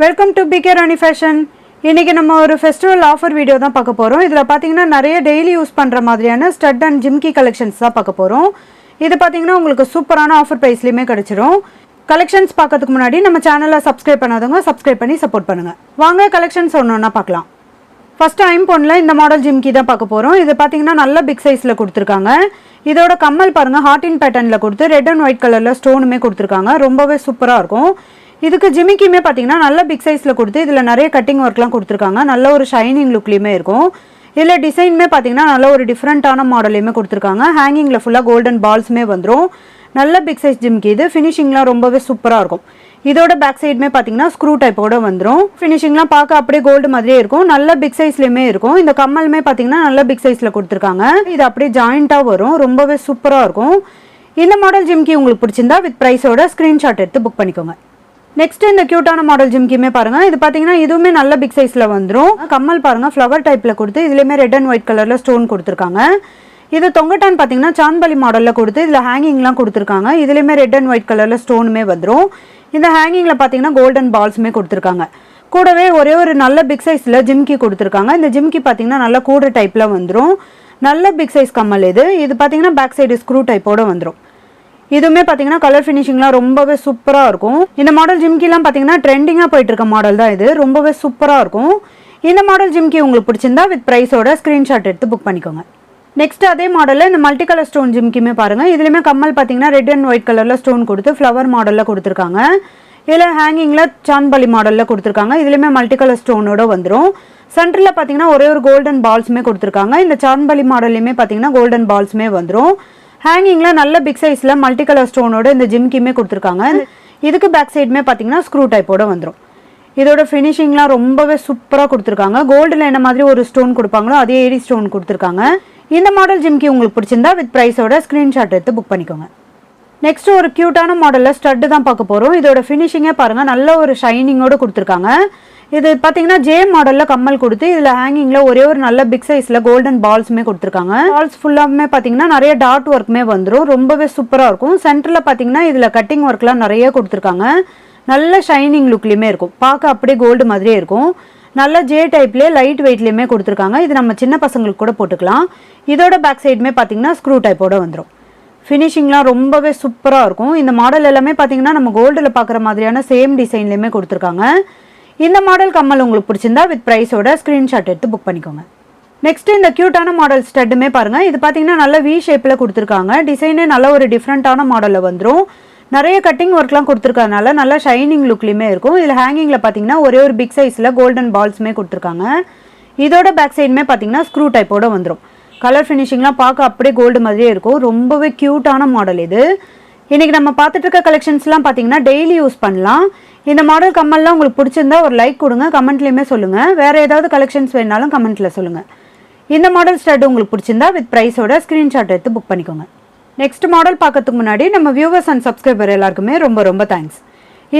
Welcome to PK Rani fashion. இன்றைக்கி நம்ம ஒரு ஃபெஸ்டிவல் ஆஃபர் வீடியோ தான் பார்க்க போகிறோம். இதில் பார்த்தீங்கன்னா நிறைய டெய்லி யூஸ் பண்ணுற மாதிரியான ஸ்டட் அண்ட் ஜிம்கி கலெக்ஷன்ஸ் தான் பார்க்க போகிறோம். இது பார்த்தீங்கன்னா உங்களுக்கு சூப்பரான ஆஃபர் ப்ரைஸ்லையுமே கிடச்சிரும். கலெக்ஷன்ஸ் பார்க்கறதுக்கு முன்னாடி நம்ம சேனலை சப்ஸ்கிரைப் பண்ணாதவங்க சப்ஸ்கிரைப் பண்ணி சப்போர்ட் பண்ணுங்கள். வாங்க கலெக்ஷன்ஸ் ஒன்று பார்க்கலாம். ஃபஸ்ட்டு ஐம்பொன்னில் இந்த மாடல் ஜிம்கி தான் பார்க்க போகிறோம். இது பார்த்தீங்கன்னா நல்ல பிக் சைஸில் கொடுத்துருக்காங்க. இதோட கம்மல் பாருங்கள் ஹார்டின் பேட்டர்னில் கொடுத்து ரெட் அண்ட் ஒயிட் கலரில் ஸ்டோனுமே கொடுத்துருக்காங்க. ரொம்பவே சூப்பராக இருக்கும். இதுக்கு ஜிமிக்கியுமே பார்த்தீங்கன்னா நல்ல பிக் சைஸில் கொடுத்து இதில் நிறைய கட்டிங் ஒர்க்லாம் கொடுத்துருக்காங்க. நல்ல ஒரு ஷைனிங் லுக்லேயுமே இருக்கும். இதில் டிசைனுமே பார்த்தீங்கன்னா நல்ல ஒரு டிஃப்ரெண்ட்டான மாடலையுமே கொடுத்துருக்காங்க. ஹேங்கிங்கில் ஃபுல்லாக கோல்டன் பால்ஸுமே வந்துடும். நல்ல பிக் சைஸ் ஜிம்கி. இது ஃபினிஷிங்லாம் ரொம்பவே சூப்பராக இருக்கும். இதோட பேக் சைடுமே பார்த்தீங்கன்னா ஸ்க்ரூ டைப்போட வந்துடும். ஃபினிஷிங்லாம் பார்க்க அப்படியே கோல்டு மாதிரியே இருக்கும். நல்ல பிக் சைஸ்லேயுமே இருக்கும். இந்த கம்மலுமே பார்த்தீங்கன்னா நல்ல பிக் சைஸில் கொடுத்துருக்காங்க. இது அப்படியே ஜாயிண்ட்டாக வரும். ரொம்பவே சூப்பராக இருக்கும். இந்த மாடல் ஜிம்கி உங்களுக்கு பிடிச்சிருந்தா வித் ப்ரைஸோட ஸ்க்ரீன்ஷாட் எடுத்து புக் பண்ணிக்கோங்க. நெக்ஸ்ட் இந்த கியூட்டான மாடல் ஜிம்கியுமே பாருங்கள். இது பார்த்தீங்கன்னா இதுவுமே நல்ல பிக் சைஸில் வந்துடும். கம்மல் பாருங்கள் ஃப்ளவர் டைப்பில் கொடுத்து இதுலேயுமே ரெட் அண்ட் ஒயிட் கலரில் ஸ்டோன் கொடுத்துருக்காங்க. இது தொங்கட்டான் பார்த்தீங்கன்னா சாந்த்பலி மாடலில் கொடுத்து இதில் ஹேங்கிங்லாம் கொடுத்துருக்காங்க. இதுலேயுமே ரெட் அண்ட் ஒயிட் கலரில் ஸ்டோனுமே வந்துடும். இந்த ஹேங்கிங்கில் பார்த்தீங்கன்னா கோல்டன் பால்ஸுமே கொடுத்துருக்காங்க. கூடவே ஒரே ஒரு நல்ல பிக் சைஸில் ஜிம்கி கொடுத்துருக்காங்க. இந்த ஜிம்கி பார்த்தீங்கன்னா நல்ல கூடு டைப்பில் வந்துடும். நல்ல பிக் சைஸ் கம்மல் இது. இது பார்த்தீங்கன்னா பேக் சைடு ஸ்க்ரூ டைப்போடு வந்துடும். இதுவுமே பார்த்தீங்கன்னா கலர் ஃபினிஷிங்லாம் ரொம்பவே சூப்பராக இருக்கும். இந்த மாடல் ஜிம்கிலாம் பார்த்தீங்கன்னா ட்ரெண்டிங்காக போயிட்டு இருக்க மாடல் தான் இது. ரொம்பவே சூப்பராக இருக்கும். இந்த மாடல் ஜிம்கி உங்களுக்கு பிடிச்சிருந்தா வித் ப்ரைஸோட ஸ்க்ரீன்ஷாட் எடுத்து புக் பண்ணிக்கோங்க. நெக்ஸ்ட் அதே மாடலில் இந்த மல்டி கலர் ஸ்டோன் ஜிம்கியுமே பாருங்கள். இதுலேயுமே கம்மல் பார்த்தீங்கன்னா ரெட் அண்ட் ஒயிட் கலரில் ஸ்டோன் கொடுத்து ஃப்ளவர் மாடலில் கொடுத்துருக்காங்க. இதில் ஹேங்கிங்கில் சாந்த்பலி மாடலில் கொடுத்துருக்காங்க. இதுலேயுமே மல்டி கலர் ஸ்டோனோட வந்துடும். சென்டரில் பார்த்தீங்கன்னா ஒரே ஒரு கோல்டன் பால்ஸுமே கொடுத்துருக்காங்க. இந்த சாந்த்பலி மாடல்லையுமே பார்த்தீங்கன்னா கோல்டன் பால்ஸுமே வந்துடும். ஹேங்கிங்கில் நல்ல பிக் சைஸில் மல்டி கலர் ஸ்டோனோட இந்த ஜிம்கியுமே கொடுத்துருக்காங்க. இதுக்கு பேக் சைடுமே பார்த்தீங்கன்னா ஸ்க்ரூ டைப்போட வந்துடும். இதோட ஃபினிஷிங்லாம் ரொம்பவே சூப்பராக கொடுத்துருக்காங்க. கோல்டில் என்ன மாதிரி ஒரு ஸ்டோன் கொடுப்பாங்களோ அதே ஏடி ஸ்டோன் கொடுத்துருக்காங்க. இந்த மாடல் ஜிம்கி உங்களுக்கு பிடிச்சிருந்தா வித் ப்ரைஸோட ஸ்க்ரீன்ஷாட் எடுத்து புக் பண்ணிக்கோங்க. நெக்ஸ்ட் ஒரு க்யூட்டான மாடலில் ஸ்டட்டு தான் பார்க்க போகிறோம். இதோட ஃபினிஷிங்கே பாருங்கள் நல்ல ஒரு ஷைனிங்கோடு கொடுத்துருக்காங்க. இது பார்த்தீங்கன்னா ஜே மாடலில் கம்மல் கொடுத்து இதில் ஹேங்கிங்கில் ஒரே ஒரு நல்ல பிக் சைஸில் கோல்டன் பால்ஸுமே கொடுத்துருக்காங்க. பால்ஸ் ஃபுல்லாகவே பார்த்தீங்கன்னா நிறைய டாட் ஒர்க்குமே வந்துடும். ரொம்பவே சூப்பராக இருக்கும். சென்டரில் பார்த்தீங்கன்னா இதில் கட்டிங் ஒர்க்லாம் நிறைய கொடுத்துருக்காங்க. நல்ல ஷைனிங் லுக்லேயுமே இருக்கும். பார்க்க அப்படியே கோல்டு மாதிரியே இருக்கும். நல்ல ஜே டைப்லேயே லைட் வெயிட்லேயுமே கொடுத்துருக்காங்க. இது நம்ம சின்ன பசங்களுக்கு கூட போட்டுக்கலாம். இதோட பேக் சைடுமே பார்த்தீங்கன்னா ஸ்க்ரூ டைப்போட வந்துடும். ஃபினிஷிங்லாம் ரொம்பவே சூப்பராக இருக்கும். இந்த மாடல் எல்லாமே பார்த்தீங்கன்னா நம்ம கோல்டில் பார்க்குற மாதிரியான சேம் டிசைன்லேயுமே கொடுத்துருக்காங்க. இந்த மாடல் கம்மல் உங்களுக்கு பிடிச்சிருந்தா வித் ப்ரைஸோட ஸ்க்ரீன்ஷாட் எடுத்து புக் பண்ணிக்கோங்க. நெக்ஸ்ட் இந்த க்யூட்டான மாடல் ஸ்டட்டுமே பாருங்கள். இது பார்த்தீங்கன்னா நல்ல வி ஷேப்பில் கொடுத்துருக்காங்க. டிசைனே நல்ல ஒரு டிஃப்ரெண்ட்டான மாடலில் வந்துடும். நிறைய கட்டிங் ஒர்க்லாம் கொடுத்துருக்கறதுனால நல்ல ஷைனிங் லுக்லேயுமே இருக்கும். இதில் ஹேங்கிங்கில் பார்த்தீங்கன்னா ஒரே ஒரு பிக் சைஸில் கோல்டன் பால்ஸுமே கொடுத்துருக்காங்க. இதோட பேக் சைடுமே பார்த்தீங்கன்னா ஸ்க்ரூ டைப்போட வந்துடும். கலர் ஃபினிஷிங்லாம் பார்க்க அப்படியே கோல்டு மாதிரியே இருக்கும். ரொம்பவே க்யூட்டான மாடல் இது. இன்றைக்கி நம்ம பார்த்துட்டு இருக்க கலெக்ஷன்ஸ்லாம் பார்த்தீங்கன்னா டெய்லி யூஸ் பண்ணலாம். இந்த மாடல் கம்மல்லாம் உங்களுக்கு பிடிச்சிருந்தா ஒரு லைக் கொடுங்க. கமெண்ட்லேயுமே சொல்லுங்கள். வேறு ஏதாவது கலெக்ஷன்ஸ் வேணாலும் கமெண்ட்டில் சொல்லுங்கள். இந்த மாடல் ஸ்டட் உங்களுக்கு பிடிச்சிருந்தா வித் ப்ரைஸோட ஸ்க்ரீன்ஷாட் எடுத்து புக் பண்ணிக்கோங்க. நெக்ஸ்ட் மாடல் பார்க்கறதுக்கு முன்னாடி நம்ம வியூவர்ஸ் அண்ட் சப்ஸ்கிரைபர் எல்லாருக்குமே ரொம்ப ரொம்ப தேங்க்ஸ்.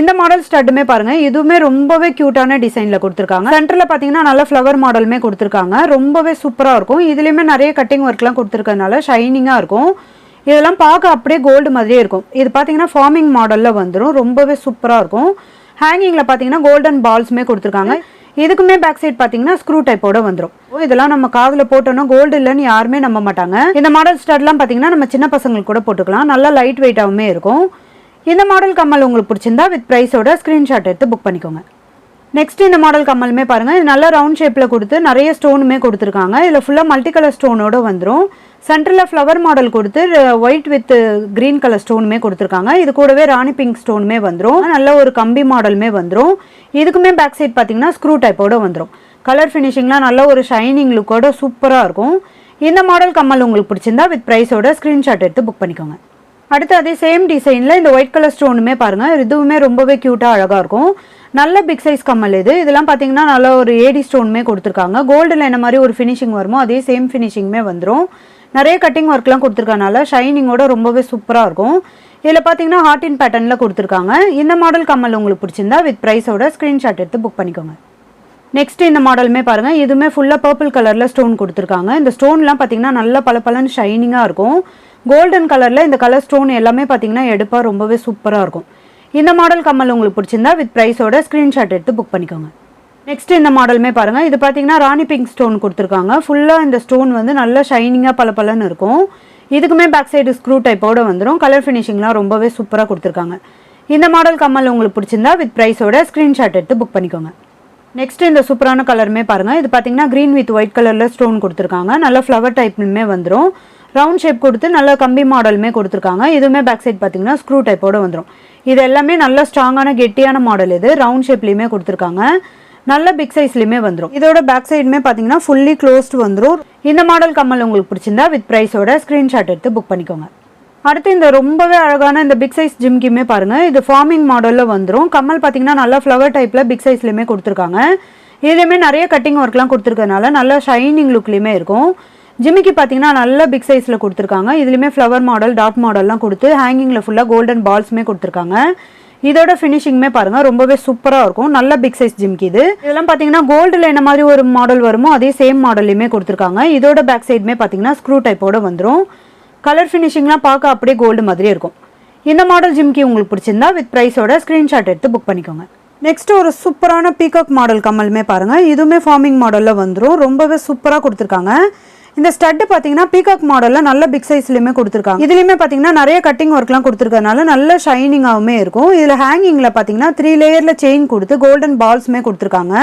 இந்த மாடல் ஸ்டட்டுமே பாருங்கள். இதுவுமே ரொம்பவே க்யூட்டான டிசைனில் கொடுத்துருக்காங்க. சென்டரில் பார்த்தீங்கன்னா நல்ல ஃப்ளவர் மாடலுமே கொடுத்துருக்காங்க. ரொம்பவே சூப்பராக இருக்கும். இதுலேயுமே நிறைய கட்டிங் ஒர்க்லாம் கொடுத்துருக்கறதுனால ஷைனிங்காக இருக்கும். இதெல்லாம் பார்க்க அப்படியே கோல்டு மாதிரியே இருக்கும். இது பார்த்தீங்கன்னா ஃபார்மிங் மாடலில் வந்துடும். ரொம்பவே சூப்பராக இருக்கும். ஹேங்கிங்கில் பார்த்தீங்கன்னா கோல்டன் பால்ஸுமே கொடுத்துருக்காங்க. இதுக்குமே பேக் சைட் பார்த்தீங்கன்னா ஸ்க்ரூ டைப்போட வந்துடும். இதெல்லாம் நம்ம காதில் போட்டோன்னா கோல்டு இல்லைன்னு யாருமே நம்ப மாட்டாங்க. இந்த மாடல் ஸ்டட்லாம் பார்த்தீங்கன்னா நம்ம சின்ன பசங்களுக்கு கூட போட்டுக்கலாம். நல்லா லைட் வெயிட்டாகவுமே இருக்கும். இந்த மாடல் கம்மல் உங்களுக்கு பிடிச்சிருந்தா வித் ப்ரைஸோட ஸ்க்ரீன்ஷாட் எடுத்து புக் பண்ணிக்கோங்க. நெக்ஸ்ட் இந்த மாடல் கம்மலுமே பாருங்கள். இது நல்ல ரவுண்ட் ஷேப்பில் கொடுத்து நிறைய ஸ்டோனுமே கொடுத்துருக்காங்க. இதில் ஃபுல்லாக மல்டி கலர் ஸ்டோனோட வந்துடும். சென்டரில் ஃப்ளவர் மாடல் கொடுத்து ஒயிட் வித் க்ரீன் கலர் ஸ்டோனுமே கொடுத்துருக்காங்க. இது கூடவே ராணி பிங்க் ஸ்டோனுமே வந்துடும். நல்ல ஒரு கம்பி மாடலுமே வந்துடும். இதுக்குமே பேக் சைட் பார்த்தீங்கன்னா ஸ்க்ரூ டைப்போட வந்துடும். கலர் ஃபினிஷிங்லாம் நல்ல ஒரு ஷைனிங் லுக்கோட சூப்பராக இருக்கும். இந்த மாடல் கம்மல் உங்களுக்கு பிடிச்சிருந்தா வித் ப்ரைஸோட ஸ்க்ரீன்ஷாட் எடுத்து புக் பண்ணிக்கோங்க. அடுத்து அதே சேம் டிசைனில் இந்த ஒயிட் கலர் ஸ்டோனுமே பாருங்கள். இதுவுமே ரொம்பவே க்யூட்டாக அழகாக இருக்கும். நல்ல பிக் சைஸ் கம்மல் இது. இதெல்லாம் பார்த்தீங்கன்னா நல்ல ஒரு ஏடி ஸ்டோனுமே கொடுத்துருக்காங்க. கோல்டில் என்ன மாதிரி ஒரு ஃபினிஷிங் வருமோ அதே சேம் ஃபினிஷிங்குமே வந்துடும். நிறைய கட்டிங் ஒர்க்லாம் கொடுத்துருக்கனால ஷைனிங்கோட ரொம்பவே சூப்பராக இருக்கும். இதில் பார்த்தீங்கன்னா ஹார்டின் பேட்டர்னில் கொடுத்துருக்காங்க. இந்த மாடல் கம்மல் உங்களுக்கு பிடிச்சிருந்தா வித் ப்ரைஸோட ஸ்க்ரீன்ஷாட் எடுத்து புக் பண்ணிக்கோங்க. நெக்ஸ்ட் இந்த மாடலுமே பாருங்கள். இதுவுமே ஃபுல்லாக பர்பிள் கலரில் ஸ்டோன் கொடுத்துருக்காங்க. இந்த ஸ்டோன்லாம் பார்த்தீங்கன்னா நல்ல பளபளன்னு ஷைனிங்காக இருக்கும். கோல்டன் கலரில் இந்த கலர் ஸ்டோன் எல்லாமே பார்த்தீங்கன்னா எடுப்பாக ரொம்பவே சூப்பராக இருக்கும். இந்த மாடல் கம்மல் உங்களுக்கு பிடிச்சிருந்தா வித் ப்ரைஸோட ஸ்க்ரீன்ஷாட் எடுத்து புக் பண்ணிக்கோங்க. நெக்ஸ்ட் இந்த மாடலுமே பாருங்கள். இது பார்த்தீங்கன்னா ராணி பிங்க் ஸ்டோன் கொடுத்துருக்காங்க. ஃபுல்லாக இந்த ஸ்டோன் வந்து நல்லா ஷைனிங்காக பளபளன்னு இருக்கும். இதுக்குமே பேக் சைடு ஸ்க்ரூ டைப்போடு வந்துடும். கலர் ஃபினிஷிங்லாம் ரொம்பவே சூப்பராக கொடுத்துருக்காங்க. இந்த மாடல் கம்மல் உங்களுக்கு பிடிச்சிருந்தா வித் ப்ரைஸோட ஸ்க்ரீன்ஷாட் எடுத்து புக் பண்ணிக்கோங்க. நெக்ஸ்ட் இந்த சூப்பரான கலருமே பாருங்கள். இது பார்த்தீங்கன்னா க்ரீன் வித் ஒயிட் கலரில் ஸ்டோன் கொடுத்துருக்காங்க. நல்ல ஃப்ளவர் டைப்லுமே வந்துடும். ரவுண்ட் ஷேப் கொடுத்து நல்ல கம்பி மாடலுமே கொடுத்துருக்காங்க. இதுவுமே பேக் சைட் பார்த்தீங்கன்னா ஸ்க்ரூ டைப்போடு வந்துடும். இது எல்லாமே நல்ல ஸ்ட்ராங்கான கெட்டியான மாடல். இது ரவுண்ட் ஷேப்லேயுமே கொடுத்துருக்காங்க. நல்ல பிக் சைஸ்லையுமே வந்துடும். இதோட பேக் சைடுமே பார்த்தீங்கன்னா ஃபுல்லி க்ளோஸ்டு வந்துடும். இந்த மாடல் கம்மல் உங்களுக்கு பிடிச்சிருந்தா வித் ப்ரைஸோட ஸ்க்ரீன்ஷாட் எடுத்து புக் பண்ணிக்கோங்க. அடுத்து இந்த ரொம்பவே அழகான இந்த பிக் சைஸ் ஜிம்கியுமே பாருங்கள். இது ஃபார்மிங் மாடலில் வந்துடும். கம்மல் பார்த்தீங்கன்னா நல்லா ஃப்ளவர் டைப்பில் பிக் சைஸ்லையுமே கொடுத்துருக்காங்க. இதுலேயுமே நிறைய கட்டிங் ஒர்க்லாம் கொடுத்துருக்கனால நல்ல ஷைனிங் லுக்லேயுமே இருக்கும். ஜிமிக்கி பார்த்தீங்கன்னா நல்ல பிக் சைஸில் கொடுத்துருக்காங்க. இதுலேயுமே ஃப்ளவர் மாடல் டாட் மாடல்லாம் கொடுத்து ஹேங்கிங்கில் ஃபுல்லாக கோல்டன் பால்ஸுமே கொடுத்துருக்காங்க. இதோட ஃபினிஷிங்குமே பாருங்கள் ரொம்பவே சூப்பராக இருக்கும். நல்ல பிக் சைஸ் ஜிம்கி இது. இதெல்லாம் பார்த்தீங்கன்னா கோல்டில் என்ன மாதிரி ஒரு மாடல் வருமோ அதே சேம் மாடல்லையுமே கொடுத்துருக்காங்க. இதோட பேக் சைடுமே பார்த்தீங்கன்னா ஸ்க்ரூ டைப்போடு வந்துடும். கலர் ஃபினிஷிங்லாம் பார்க்க அப்படியே கோல்டு மாதிரியே இருக்கும். இந்த மாடல் ஜிம்கி உங்களுக்கு பிடிச்சிருந்தா வித் ப்ரைஸோட ஸ்க்ரீன்ஷாட் எடுத்து புக் பண்ணிக்கோங்க. நெக்ஸ்ட் ஒரு சூப்பரான பீகாக் மாடல் கம்மலுமே பாருங்கள். இதுவுமே ஃபார்மிங் மாடலில் வந்துடும். ரொம்பவே சூப்பராக கொடுத்துருக்காங்க. இந்த ஸ்டட்டு பார்த்தீங்கன்னா பீகாக் மாடலில் நல்ல பிக் சைஸ்லையுமே கொடுத்துருக்காங்க. இதுலேயுமே பார்த்தீங்கன்னா நிறைய கட்டிங் ஒர்க்லாம் கொடுத்துருக்கனால நல்ல ஷைனிங்காகவுமே இருக்கும். இதில் ஹேங்கிங்கில் பார்த்தீங்கன்னா 3 லேயரில் செயின் கொடுத்து கோல்டன் பால்ஸுமே கொடுத்துருக்காங்க.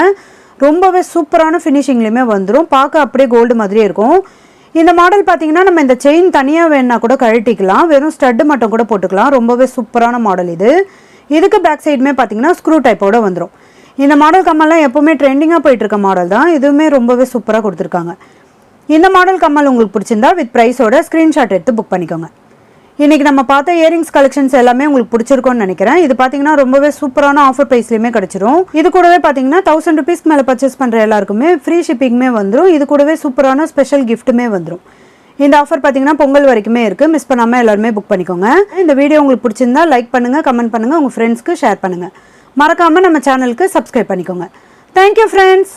ரொம்பவே சூப்பரான ஃபினிஷிங்லேயுமே வந்துடும். பார்க்க அப்படியே கோல்டு மாதிரியே இருக்கும். இந்த மாடல் பார்த்தீங்கன்னா நம்ம இந்த செயின் தனியாக வேணா கூட கழட்டிக்கலாம். வெறும் ஸ்டட்டு மட்டும் கூட போட்டுக்கலாம். ரொம்பவே சூப்பரான மாடல் இது. இதுக்கு பேக் சைடுமே பார்த்தீங்கன்னா ஸ்க்ரூ டைப்போடு வந்துடும். இந்த மாடல் கம்மல்லாம் எப்போவுமே ட்ரெண்டிங்காக போயிட்டு இருக்க மாடல் தான். இதுவுமே ரொம்பவே சூப்பராக கொடுத்துருக்காங்க. இந்த மாடல் கம்மல் உங்களுக்கு பிடிச்சிருந்தா வித் ப்ரைஸோட ஸ்க்ரீன்ஷாட் எடுத்து புக் பண்ணிக்கோங்க. இன்றைக்கி நம்ம பார்த்த இயரிங்ஸ் கலெக்ஷன்ஸ் எல்லாமே உங்களுக்கு பிடிச்சிருக்கோன்னு நினைக்கிறேன். இது பார்த்தீங்கன்னா ரொம்பவே சூப்பரான ஆஃபர் ப்ரைஸ்லையுமே கிடச்சிரும். இது கூடவே பார்த்தீங்கன்னா 1000 ருபீஸ்க்கு மேலே பர்ச்சேஸ் பண்ணுற எல்லாருக்குமே ஃப்ரீ ஷிப்பிங்குமே வந்துடும். இது கூடவே சூப்பரான ஸ்பெஷல் கிஃப்ட்டுமே வந்துடும். இந்த ஆஃபர் பார்த்தீங்கன்னா பொங்கல் வரைக்குமே இருக்குது. மிஸ் பண்ணாமல் எல்லாருமே புக் பண்ணிக்கோங்க. இந்த வீடியோ உங்களுக்கு பிடிச்சிருந்தா லைக் பண்ணுங்கள், கமெண்ட் பண்ணுங்கள், உங்கள் ஃப்ரெண்ட்ஸ்க்கு ஷேர் பண்ணுங்கள். மறக்காமல் நம்ம சேனலுக்கு சப்ஸ்கிரைப் பண்ணிக்கோங்க. Thank you friends.